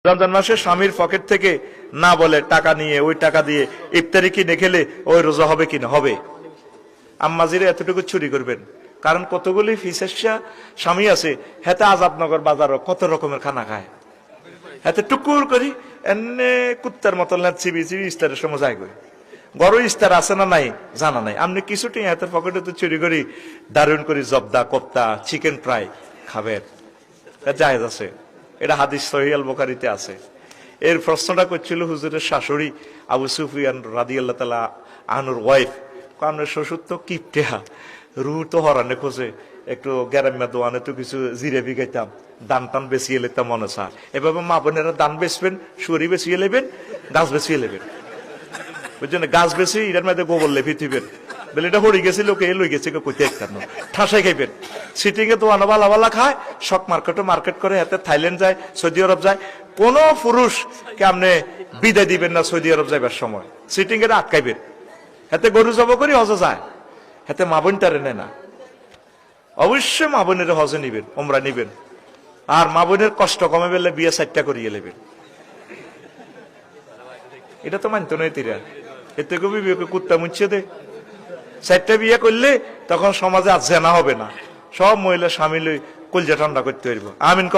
রমজান মাসে স্বামীর পকেট থেকে না বলে টাকা নিয়ে ওই টাকা দিয়ে ইফতারি কিনে খেলে ওই রোজা হবে কিনা? হবে। আম্মাজিরে এতটুকু চুরি করবেন, কারণ কতগুলি ফিসেসা স্বামী আছে হেতে আজাদনগর বাজারও কত রকমের খানা খায়, হেতে টুকুর করি এনে কুত্তার মতো চিবি চিবি ইস্তারের সময় যায় করি। বড় ইস্তার আছে না নাই জানা নাই, আপনি কিছুটি হাতের পকেটে তো চুরি করি দারুণ করি জবদা কোপ্তা চিকেন ফ্রাই খাবেন, জায়েজ আছে। এটা হাদিস সহিহ আল বুখারীতে আছে। এর প্রশ্নটা করছিল হুজুরের শাশুড়ি আবু সুফিয়ান রাদিয়াল্লাহু তাআলা আনহুর ওয়াইফ, আপনার শ্বশুর তো কিপটেহা, রু তো হরানে খোঁজে, একটু গ্যারাম্যা দোয়ানে তো কিছু জিরে বিগাইতাম, দান টান বেশিয়ে লেতাম মনে চায়। এভাবে মা বোনেরা দান বেচবেন, সুরি বেশিয়ে লেবেন, গাছ বেশিয়ে লেবেন, বুঝছেন? গাছ বেশি এটার মধ্যে গোবর লেপি থিবেন, বলে এটা হরি গেছিল কে লই গেছে কইতে একটান ঠাসাই খাইবেন। সিটিং এ দোয়ানো বালা বালা খায়, শক মার্কেটে মার্কেট করে, হাতে থাইল্যান্ড যায়, সৌদি আরব যায়। কোন পুরুষ কে আপনি বিদায় দিবেন না সৌদি আরব যাইবার সময়, সিটিং এ আটকাইবেন। হাতে গরু জব করি হজে যায়, হাতে মা বোন টারে নেয় না। অবশ্যই মা বোনের হজে নিবেন, ওমরা নিবেন, আর মা বোনের কষ্ট কমে বেলে বিয়ে 4টা করিয়ে নেবেন। এটা তো মানতো নয় তিরা, এতে কবি বিয়েকে কুত্তা মুচ্ছে দে। 4টা বিয়ে করলে তখন সমাজে আর জেনা হবে না, সব মহিলা স্বামী লই কলজা ঠান্ডা করতে পারবো। আমিন ক